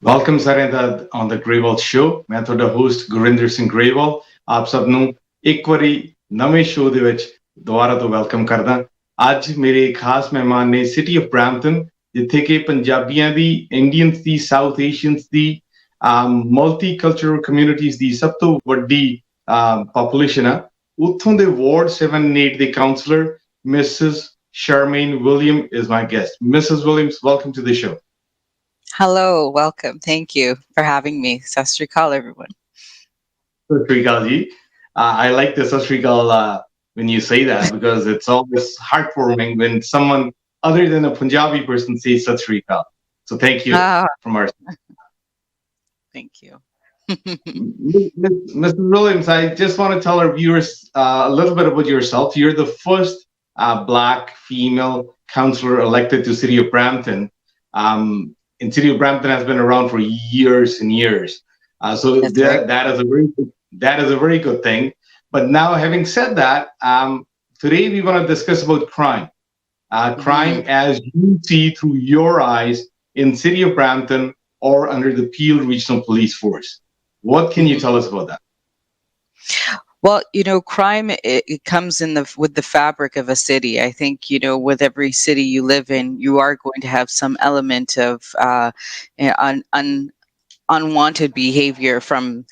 Welcome ਸਾਰੇ ਦਾ on the Grewalz show। ਮੈਂ ਤੁਹਾਡਾ ਹੋਸਟ ਗੁਰਿੰਦਰ ਸਿੰਘ ਗਰੇਵਾਲ ਆਪ ਸਭ ਨੂੰ ਇੱਕ ਵਾਰੀ ਨਵੇਂ ਸ਼ੋਅ ਦੇ ਵਿੱਚ ਦੁਬਾਰਾ ਤੋਂ ਵੈਲਕਮ ਕਰਦਾ। ਅੱਜ ਮੇਰੇ ਖਾਸ ਮਹਿਮਾਨ ਨੇ ਸਿਟੀ ਆਫ ਬ੍ਰੈਂਪਟਨ, ਜਿੱਥੇ ਕਿ ਪੰਜਾਬੀਆਂ ਦੀ, ਇੰਡੀਅਨਸ ਦੀ, ਸਾਊਥ ਏਸ਼ੀਅਨਸ ਦੀ, ਮਲਟੀ ਕਲਚਰਲ ਕਮਿਊਨਿਟੀਜ਼ ਦੀ ਸਭ ਤੋਂ ਵੱਡੀ ਪਾਪੂਲੇਸ਼ਨ ਆ। ਉੱਥੋਂ ਦੇ ਵਾਰਡ 7 ਦੇ councillor Mrs Charmaine William is my guest. Mrs. Williams, welcome to the show. Hello, welcome. Thank you for having me. Sat Sri Akal, everyone. Sat Sri Akal ji. I like the Sat Sri Akal when you say that because it's always heartwarming when someone other than a Punjabi person says Sat Sri Akal. So thank you from our side. Thank you. Mrs. Williams, I just want to tell our viewers a little bit about yourself. You're the first Black female councillor elected to City of Brampton. And City of Brampton has been around for years and years. So that is a very good thing. But now, having said that, today we want to discuss about crime. Crime as you see through your eyes in City of Brampton or under the Peel Regional Police Force. What can you tell us about that? Well, crime, it comes with the fabric of a city. I think, with every city you live in, you are going to have some element of unwanted behavior from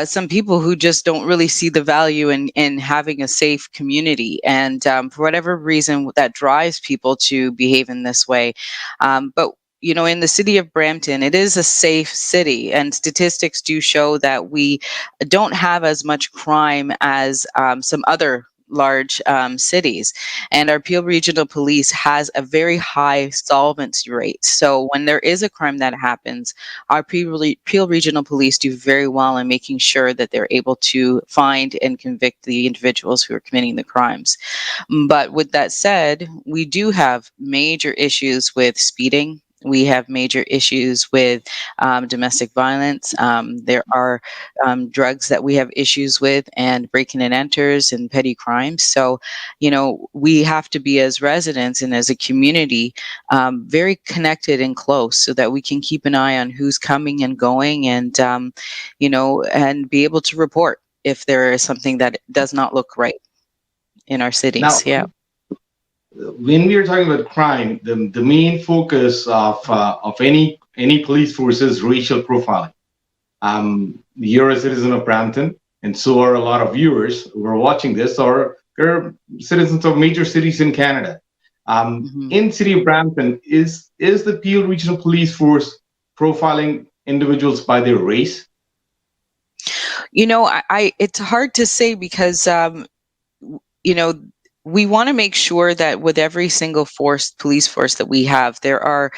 some people who just don't really see the value in having a safe community. And for whatever reason, that drives people to behave in this way. But in the city of Brampton, it is a safe city, and statistics do show that we don't have as much crime as some other large cities, and our Peel Regional Police has a very high solvency rate. So when there is a crime that happens, our Peel Regional Police do very well in making sure that they're able to find and convict the individuals who are committing the crimes. But with that said, we do have major issues with speeding. We have major issues with domestic violence. There are drugs that we have issues with, and breaking and enters and petty crimes. So, we have to be, as residents and as a community, very connected and close so that we can keep an eye on who's coming and going, and, and be able to report if there is something that does not look right in our cities. Now, when we are talking about crime, the main focus of any police force is racial profiling. You're a citizen of Brampton, and so are a lot of viewers who are watching this, or they're citizens of major cities in Canada. In City of Brampton, is the Peel Regional Police Force profiling individuals by their race? It's hard to say because, we want to make sure that with every single police force that we have, there are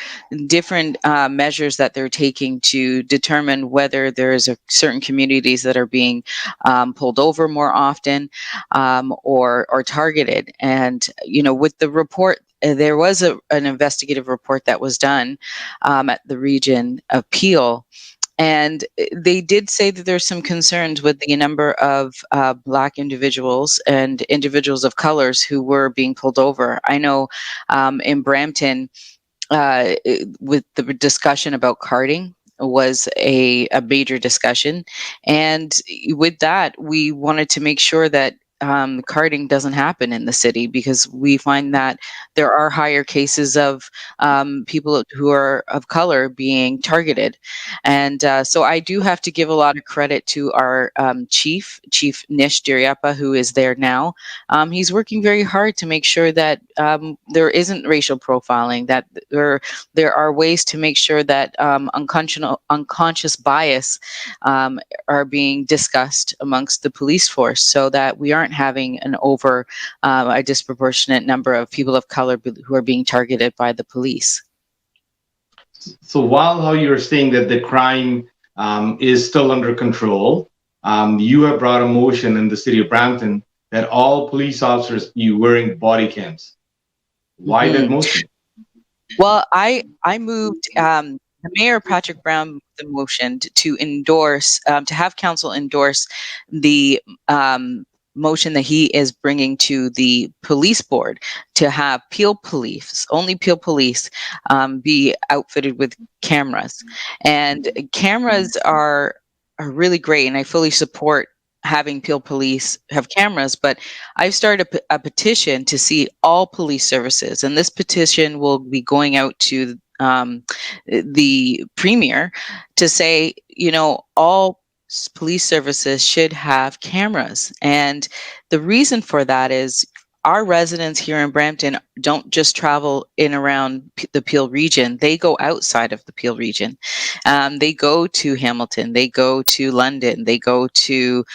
different measures that they're taking to determine whether there's certain communities that are being pulled over more often or targeted. And, with the report, there was an investigative report that was done at the region of Peel. And they did say that there's some concerns with the number of Black individuals and individuals of colors who were being pulled over. I know in Brampton, with the discussion about carding was a major discussion. And with that, we wanted to make sure that carding doesn't happen in the city, because we find that there are higher cases of people who are of color being targeted. And so I do have to give a lot of credit to our Chief Nish Diriappa, who is there now. He's working very hard to make sure that there isn't racial profiling, that there are ways to make sure that unconscious bias are being discussed amongst the police force, so that we aren't having a disproportionate number of people of color who are being targeted by the police. So while how you're saying that the crime is still under control, you have brought a motion in the city of Brampton that all police officers be wearing body cams. Why that motion? Well, I moved. The Mayor Patrick Brown moved the motion to endorse, to have council endorse the motion that he is bringing to the police board to have Peel Police, only Peel Police, be outfitted with cameras. And cameras are really great, and I fully support having Peel Police have cameras. But I've started a petition to see all police services, and this petition will be going out to the premier to say, all police services should have cameras. And the reason for that is our residents here in Brampton don't just travel in around the Peel region. They go outside of the Peel region. They go to Hamilton, they go to London, they go to,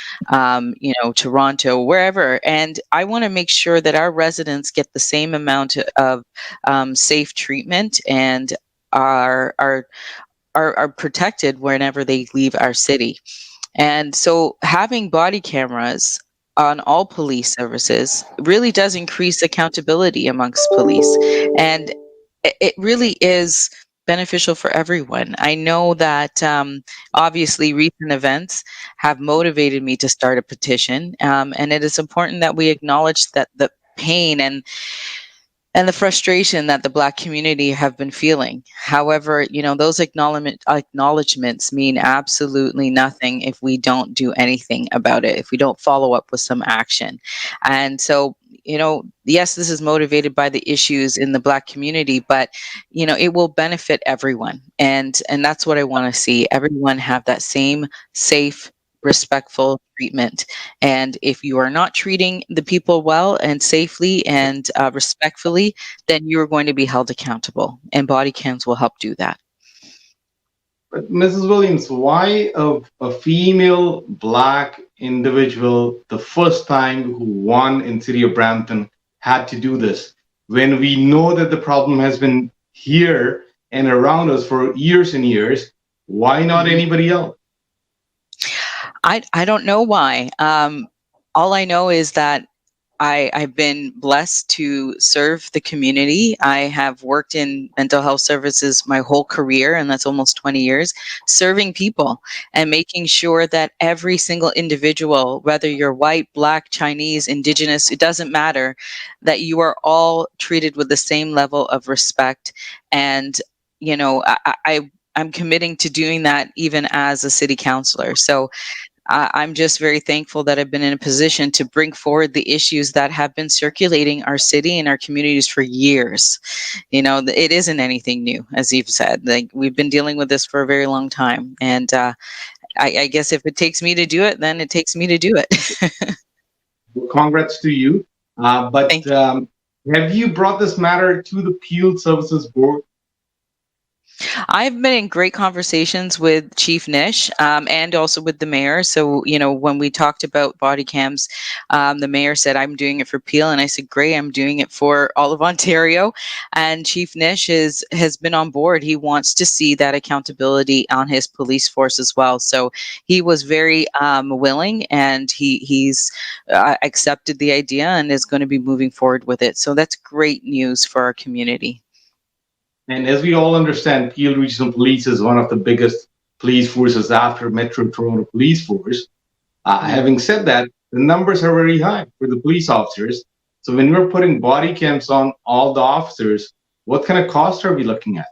Toronto, wherever. And I want to make sure that our residents get the same amount of safe treatment and are protected whenever they leave our city. And so having body cameras on all police services really does increase accountability amongst police. And it really is beneficial for everyone. I know that obviously recent events have motivated me to start a petition. And it is important that we acknowledge that the pain and the frustration that the Black community have been feeling. However, those acknowledgments mean absolutely nothing if we don't do anything about it, if we don't follow up with some action. And so, yes, this is motivated by the issues in the Black community, but it will benefit everyone. And that's what I want to see. Everyone have that same safe, respectful treatment. And if you are not treating the people well and safely and respectfully, then you are going to be held accountable. And body cams will help do that. But Mrs. Williams, why a female Black individual, the first time who won in City of Brampton, had to do this, when we know that the problem has been here and around us for years and years? Why not anybody else? I don't know why. All I know is that I've been blessed to serve the community. I have worked in mental health services my whole career, and that's almost 20 years, serving people and making sure that every single individual, whether you're white, Black, Chinese, Indigenous, it doesn't matter, that you are all treated with the same level of respect. And, I'm committing to doing that even as a city councillor. So I'm just very thankful that I've been in a position to bring forward the issues that have been circulating our city and our communities for years. It isn't anything new, as you've said. Like, we've been dealing with this for a very long time. And I guess if it takes me to do it, then it takes me to do it. Congrats to you. But Thank you. Have you brought this matter to the Peel Services Board? I've been in great conversations with Chief Nish and also with the mayor. So, when we talked about body cams, the mayor said, I'm doing it for Peel. And I said, great, I'm doing it for all of Ontario. And Chief Nish has been on board. He wants to see that accountability on his police force as well. So he was very willing, and he's accepted the idea and is going to be moving forward with it. So that's great news for our community. And as we all understand, Peel Regional Police is one of the biggest police forces after Metro Toronto Police Force. Having said that, the numbers are very high for the police officers. So when we're putting body cams on all the officers, what kind of cost are we looking at?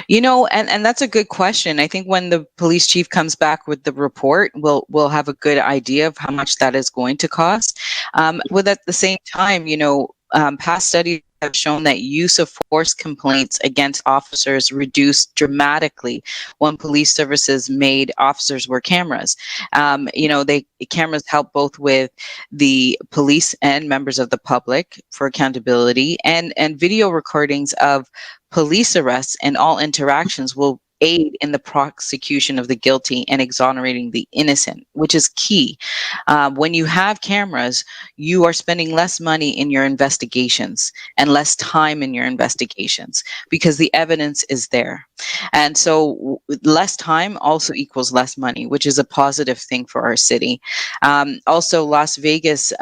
And that's a good question. I think when the police chief comes back with the report, we'll have a good idea of how much that is going to cost. With at the same time, past studies have shown that use of force complaints against officers reduced dramatically when police services made officers wear cameras. Cameras help both with the police and members of the public for accountability, and video recordings of police arrests and all interactions will aid in the prosecution of the guilty and exonerating the innocent, which is key. When you have cameras, you are spending less money in your investigations and less time in your investigations because the evidence is there. And so less time also equals less money, which is a positive thing for our city. Also, Las Vegas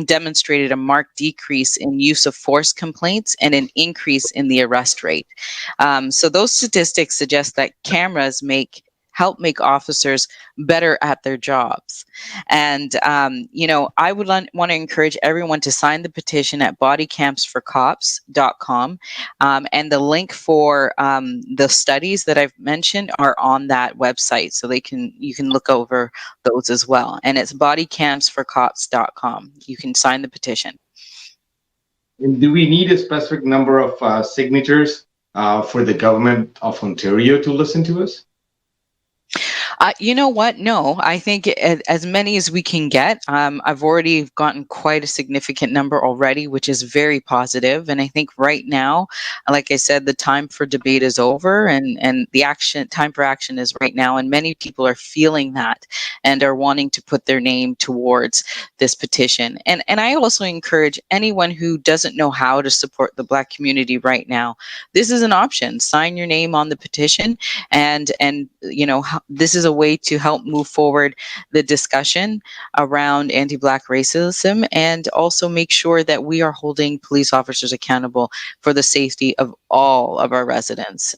demonstrated a marked decrease in use of force complaints and an increase in the arrest rate. So those statistics suggest that cameras make help make officers better at their jobs. And, I would want to encourage everyone to sign the petition at bodycampsforcops.com. And the link for the studies that I've mentioned are on that website. So you can look over those as well. And it's bodycampsforcops.com. You can sign the petition. And do we need a specific number of signatures for the government of Ontario to listen to us? You know what? No, I think as many as we can get. I've already gotten quite a significant number already, which is very positive. And I think right now, like I said, the time for debate is over, and the time for action is right now. And many people are feeling that and are wanting to put their name towards this petition. And I also encourage anyone who doesn't know how to support the Black community right now. This is an option. Sign your name on the petition, and this is a way to help move forward the discussion around anti-Black racism, and also make sure that we are holding police officers accountable for the safety of all of our residents.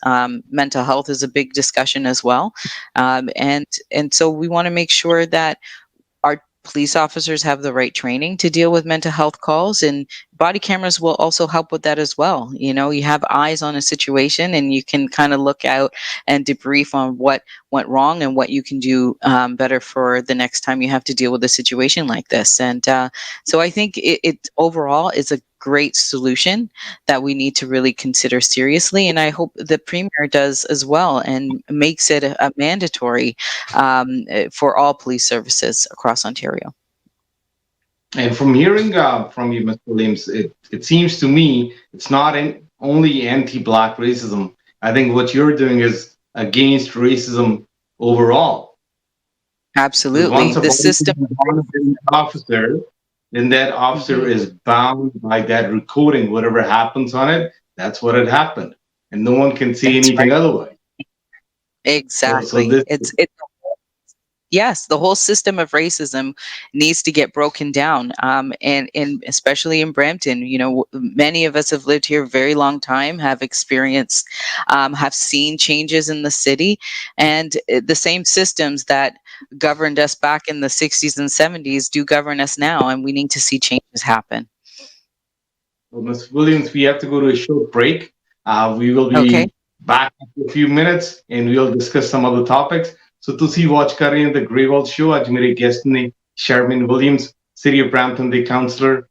Mental health is a big discussion as well, and so we want to make sure that our police officers have the right training to deal with mental health calls, and body cameras will also help with that as well. You have eyes on a situation, and you can kind of look out and debrief on what went wrong and what you can do better for the next time you have to deal with a situation like this. And so I think it overall is a great solution that we need to really consider seriously, and I hope the Premier does as well and makes it a mandatory for all police services across Ontario. And from hearing from you, Mr. Williams, it seems to me it's not only anti-Black racism. I think what you're doing is against racism overall. Absolutely. The system officer, then that officer is bound by that recording. Whatever happens on it, that's what had happened, and no one can say anything otherwise. Exactly. So Yes, the whole system of racism needs to get broken down, and especially in Brampton. Many of us have lived here a very long time, have experienced, have seen changes in the city, and the same systems that governed us back in the 60s and 70s do govern us now, and we need to see changes happen. Well, Ms. Williams, we have to go to a short break. We will be back in a few minutes, and we'll discuss some other topics. So ਤੁਸੀਂ watch ਕਰ ਰਹੇ ਹੋ the Grewalz show। ਅੱਜ ਮੇਰੇ guest ਨੇ Charmaine Williams, City of Brampton ਦੇ counselor,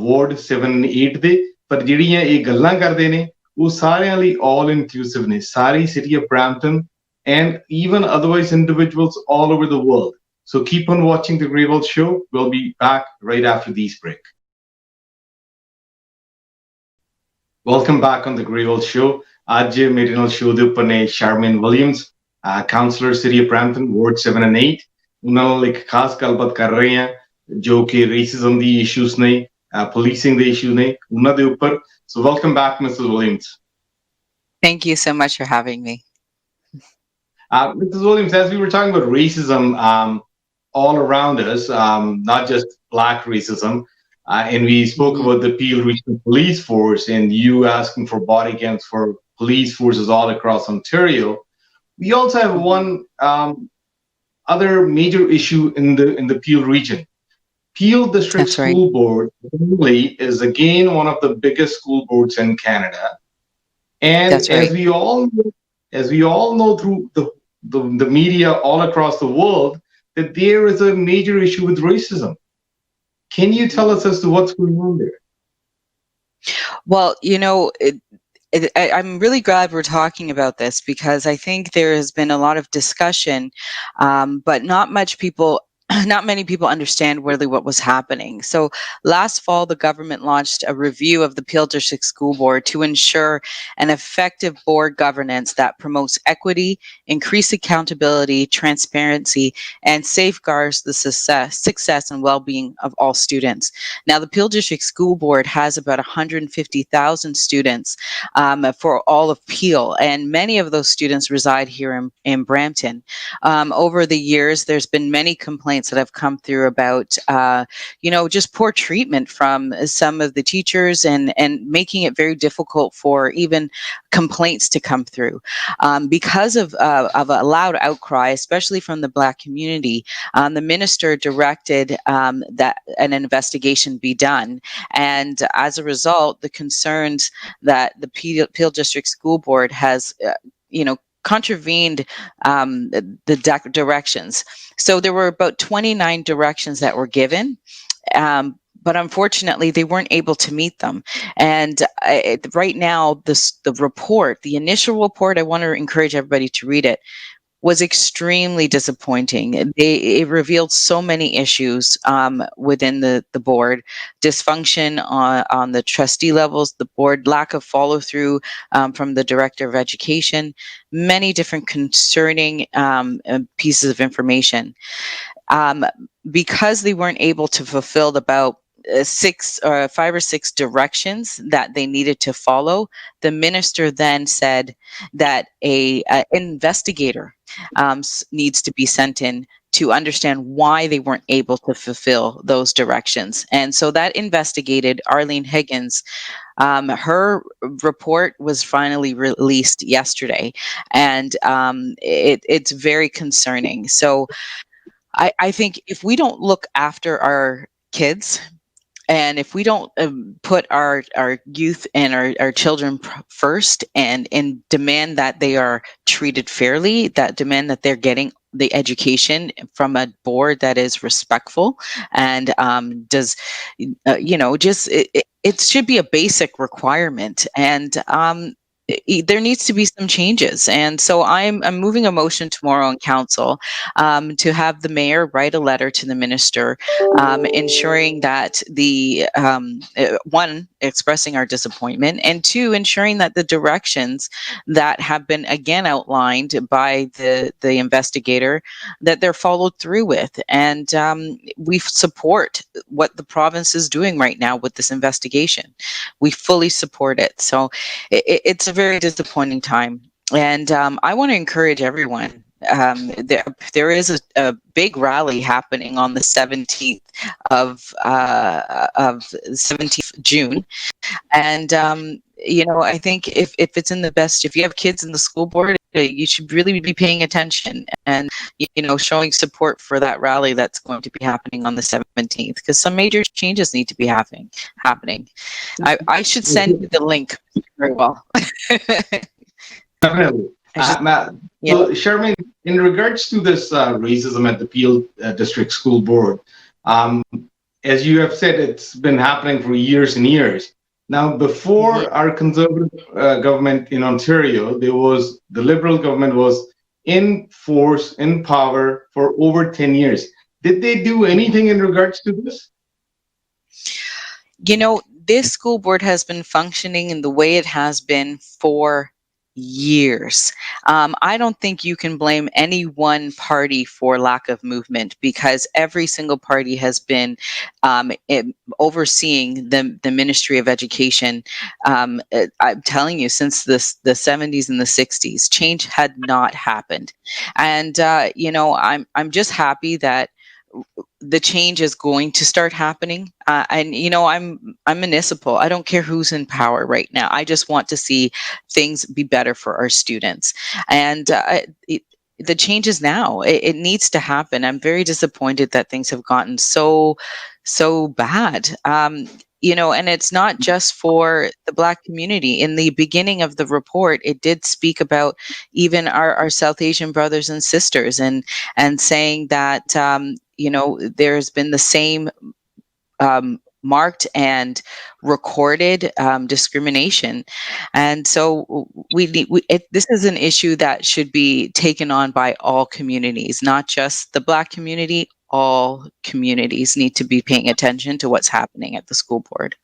Ward 7 and 8 ਦੇ। ਪਰ ਜਿਹੜੀਆਂ ਇਹ ਗੱਲਾਂ ਕਰਦੇ ਨੇ ਉਹ ਸਾਰਿਆਂ ਲਈ all inclusive ਨੇ, ਸਾਰੀ City of Brampton and even otherwise individuals all over the world. So keep on watching the Grewalz show. We'll be back right after this break. Welcome back on the Grewalz show। ਅੱਜ ਮੇਰੇ ਨਾਲ show ਦੇ ਉੱਪਰ ਨੇ Charmaine Williams, counselor City of Brampton, Ward 7 and 8। ਉਹਨਾਂ ਨਾਲ ਇੱਕ ਖਾਸ ਗੱਲਬਾਤ ਕਰ ਰਹੇ ਹਾਂ ਜੋ ਕਿ racism ਦੀ issues ਨੇ, policing ਦੇ issues ਨੇ ਉਹਨਾਂ ਦੇ ਉੱਪਰ। So welcome back, Mrs. Williams. Thank you so much for having me. Mrs. Williams, as we were talking about racism all around us, not just Black racism, and we spoke about the Peel Regional Police Force and you asking for body cams for police forces all across Ontario. We also have one other major issue in the Peel region. Peel District School Board is again one of the biggest school boards in Canada, and as we all know through the media all across the world, that there is a major issue with racism. Can you tell us as to what's going on there? Well, I'm really glad we're talking about this, because I think there has been a lot of discussion, but not many people understand really what was happening. So last fall, the government launched a review of the Peel District School Board to ensure an effective board governance that promotes equity, increased accountability, transparency, and safeguards the success and well-being of all students. Now, the Peel District School Board has about 150,000 students for all of Peel, and many of those students reside here in Brampton. Over the years, there's been many complaints complaints that have come through about, just poor treatment from some of the teachers, and making it very difficult for even complaints to come through. Because of a loud outcry, especially from the Black community, the minister directed that an investigation be done. And as a result, the concerns that the Peel District School Board has, contravened the directions. So there were about 29 directions that were given. But unfortunately, they weren't able to meet them. And right now, the initial report, I want to encourage everybody to read it, was extremely disappointing. It revealed so many issues within the board: dysfunction on the trustee levels, the board, lack of follow through from the director of education, many different concerning pieces of information. Because they weren't able to fulfill about 5 or 6 directions that they needed to follow, the minister then said that a investigator needs to be sent in to understand why they weren't able to fulfill those directions. And so that investigated Arlene Higgins. Her report was finally released yesterday, and it's very concerning. So I think if we don't look after our kids, and if we don't put our youth and our children first, and demand that they are treated fairly, that demand that they're getting the education from a board that is respectful, and does, just it should be a basic requirement. And there needs to be some changes. And so I'm moving a motion tomorrow on council to have the mayor write a letter to the minister, ensuring that one, expressing our disappointment, and two, ensuring that the directions that have been again outlined by the investigator, that they're followed through with. And we support what the province is doing right now with this investigation. We fully support it. So it's a very disappointing time. And I want to encourage everyone. There is a big rally happening on the 17th of 17th June, and I think if it's in the best, if you have kids in the school board, you should really be paying attention and showing support for that rally that's going to be happening on the 17th, because some major changes need to be happening. I should send you the link. Very well. Definitely. Matt, Yeah. so Charmaine, in regards to this racism at the Peel District School Board, as you have said, it's been happening for years and years. Now, before our Conservative government in Ontario, the Liberal government was in force, in power for over 10 years. Did they do anything in regards to this? This school board has been functioning in the way it has been for years. I don't think you can blame any one party for lack of movement, because every single party has been overseeing the Ministry of Education. I'm telling you, since the 70s and the 60s, change had not happened. And I'm just happy that the change is going to start happening. And I'm municipal. I don't care who's in power right now. I just want to see things be better for our students. And the change is now. It needs to happen. I'm very disappointed that things have gotten so bad. And it's not just for the Black community. In the beginning of the report, it did speak about even our South Asian brothers and sisters, and saying that there's been the same marked and recorded discrimination. And so this is an issue that should be taken on by all communities, not just the Black community. All communities need to be paying attention to what's happening at the school board.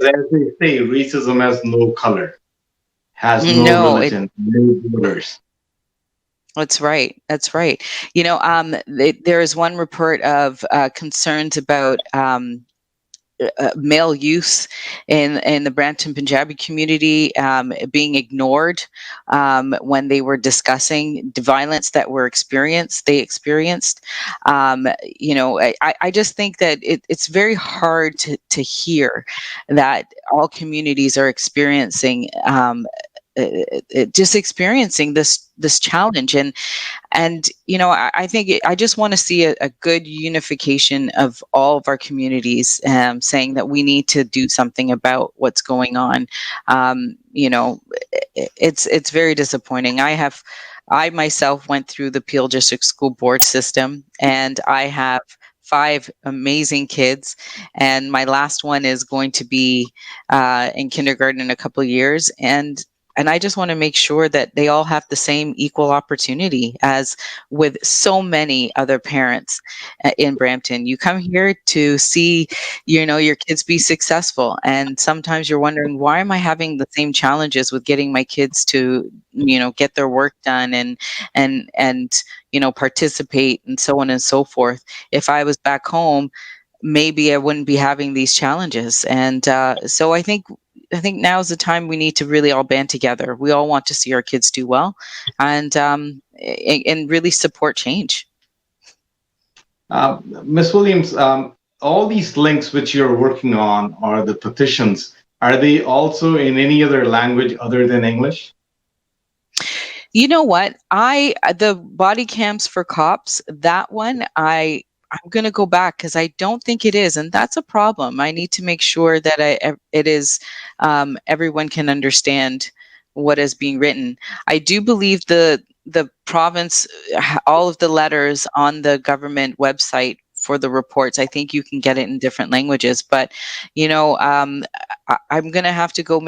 As they say, racism has no color, has no religion, no borders. That's right. That's right. There is one report of concerns about male youth in the Brampton Punjabi community being ignored when they were discussing the violence that they experienced. I just think that it's very hard to hear that all communities are experiencing just experiencing this challenge. I think I just want to see a good unification of all of our communities, saying that we need to do something about what's going on. It's very disappointing. I myself went through the Peel District School Board system, and I have 5 amazing kids, and my last one is going to be in kindergarten in a couple of years, and I just want to make sure that they all have the same equal opportunity as with so many other parents in Brampton. You come here to see, your kids be successful. And sometimes you're wondering, why am I having the same challenges with getting my kids to, get their work done and participate and so on and so forth. If I was back home, maybe I wouldn't be having these challenges. And so I think now is the time we need to really all band together. We all want to see our kids do well, and really support change. Ms. Williams, all these links which you're working on, or the petitions, are they also in any other language other than English? You know what? The body cams for cops, that one, I'm going to go back because I don't think it is, and that's a problem. I need to make sure that it is, everyone can understand what is being written. I do believe the province, all of the letters on the government website for the reports, I think you can get it in different languages, but I'm going to have to go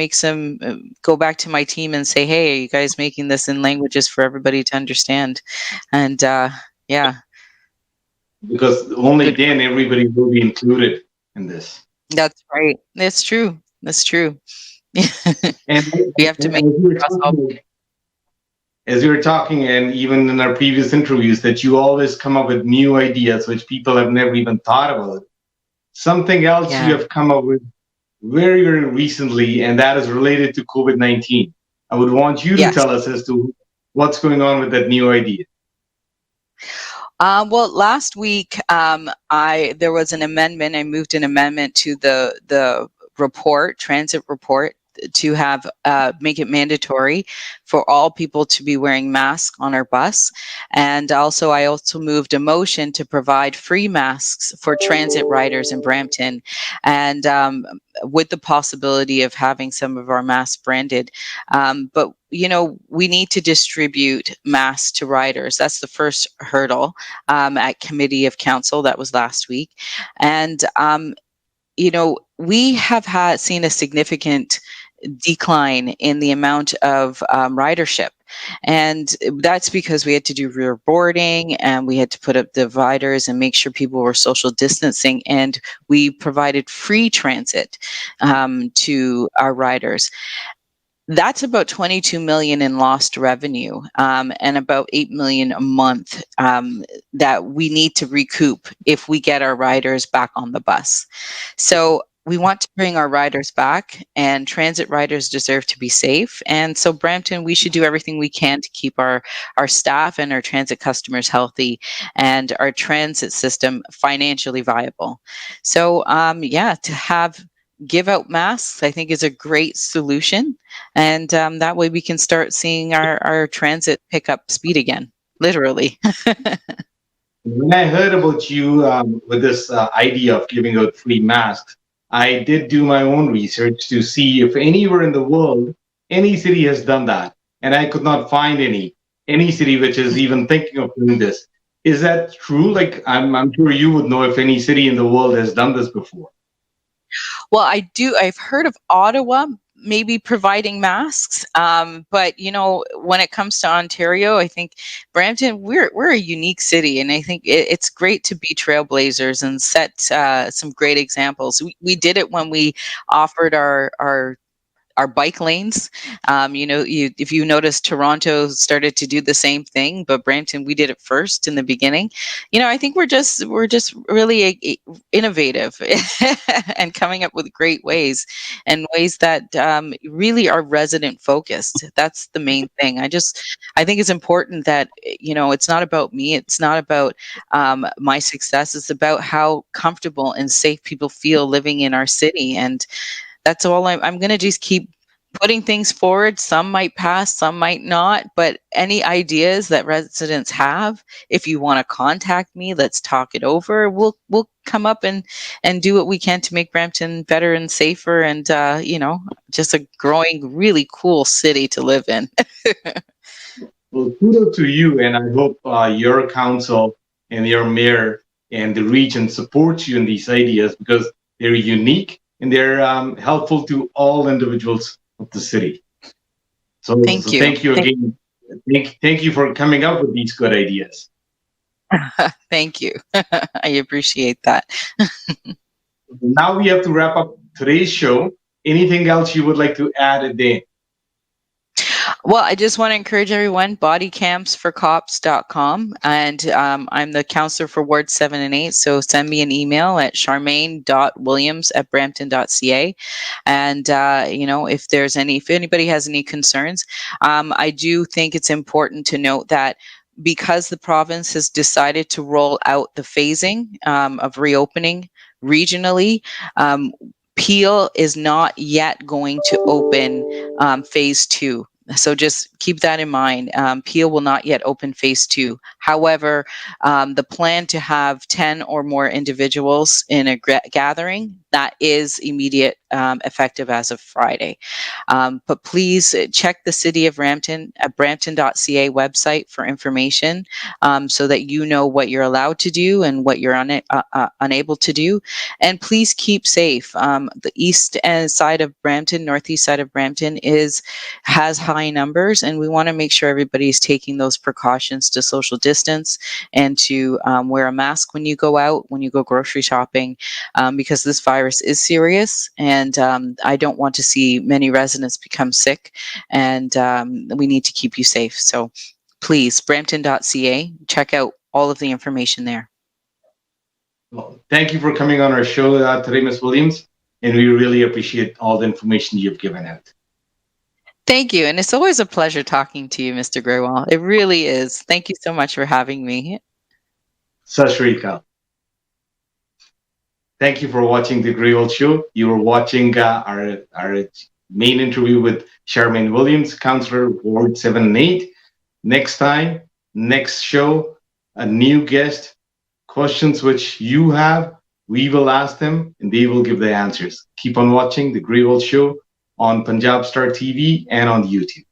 back to my team and say, hey, are you guys making this in languages for everybody to understand? And yeah. Because only Good. then everybody will be included in this. That's right. That's true. That's true. And We have to make as you were talking, and even in our previous interviews, that you always come up with new ideas which people have never even thought about. Something else you have come up with very, very recently, and that is related to COVID-19. I would want you to tell us as to what's going on with that new idea. Well, last week, there was an amendment. I moved an amendment to the transit report, to have make it mandatory for all people to be wearing masks on our bus. And I also moved a motion to provide free masks for transit riders in Brampton, and with the possibility of having some of our masks branded. But we need to distribute masks to riders. That's the first hurdle at Committee of Council. That was last week. And we have seen a significant decline in the amount of ridership. And that's because we had to do rear boarding, and we had to put up dividers and make sure people were social distancing. And we provided free transit to our riders. That's about 22 million in lost revenue, and about 8 million a month that we need to recoup if we get our riders back on the bus. So we want to bring our riders back, and transit riders deserve to be safe. And so Brampton, we should do everything we can to keep our staff and our transit customers healthy, and our transit system financially viable. So to give out masks, I think, is a great solution. And that way we can start seeing our transit pick up speed again, literally. When I heard about you with this idea of giving out free masks, I did do my own research to see if anywhere in the world, any city has done that. And I could not find any city which is even thinking of doing this. Is that true? Like, I'm sure you would know if any city in the world has done this before. Well, I've heard of Ottawa maybe providing masks, but when it comes to Ontario, I think Brampton, we're a unique city, and I think it's great to be trailblazers and set some great examples. We did it when we offered our our bike lanes. If you notice, Toronto started to do the same thing, but Brampton, we did it first in the beginning. I think we're just really innovative and coming up with great ways and ways that really are resident focused. That's the main thing. I think it's important that it's not about me. It's not about my success. It's about how comfortable and safe people feel living in our city, and that's all. I'm going to just keep putting things forward. Some might pass, some might not, but any ideas that residents have, if you want to contact me, let's talk it over. We'll come up and do what we can to make Brampton better and safer, and just a growing, really cool city to live in. Well, kudos to you, and I hope your council and your mayor and the region supports you in these ideas, because they're unique and they're helpful to all individuals of the city. So Thank you. Thank you again. Thank you for coming up with these good ideas. Thank you. I appreciate that. Now we have to wrap up today's show. Anything else you would like to add, Ade? Well, I just want to encourage everyone, bodycamsforcops.com. And I'm the counselor for Ward 7 and 8. So send me an email at charmaine.williams@brampton.ca. And, if anybody has any concerns, I do think it's important to note that because the province has decided to roll out the phasing of reopening regionally, Peel is not yet going to open phase 2. So just keep that in mind. Peel will not yet open phase 2. However, the plan to have 10 or more individuals in a gathering, that is immediate, effective as of Friday. But please check the City of Brampton at brampton.ca website for information, so that you know what you're allowed to do and what you're unable to do. And please keep safe. The east side of Brampton, northeast side of Brampton has high numbers, and we want to make sure everybody is taking those precautions to social distance and to wear a mask when you go out, when you go grocery shopping, because this virus is serious, and I don't want to see many residents become sick, and we need to keep you safe. So please, brampton.ca, check out all of the information there. Well, thank you for coming on our show today, Ms. Williams, and we really appreciate all the information you've given out. Thank you. And it's always a pleasure talking to you, Mr. Grewal. It really is. Thank you so much for having me. Sat Shri Akal. Thank you for watching the Grewalz Show. You were watching our main interview with Charmaine Williams, Councillor Ward 7 and 8. Next time, next show, a new guest, questions which you have, we will ask them and they will give the answers. Keep on watching the Grewalz Show on Punjab Star TV and on YouTube.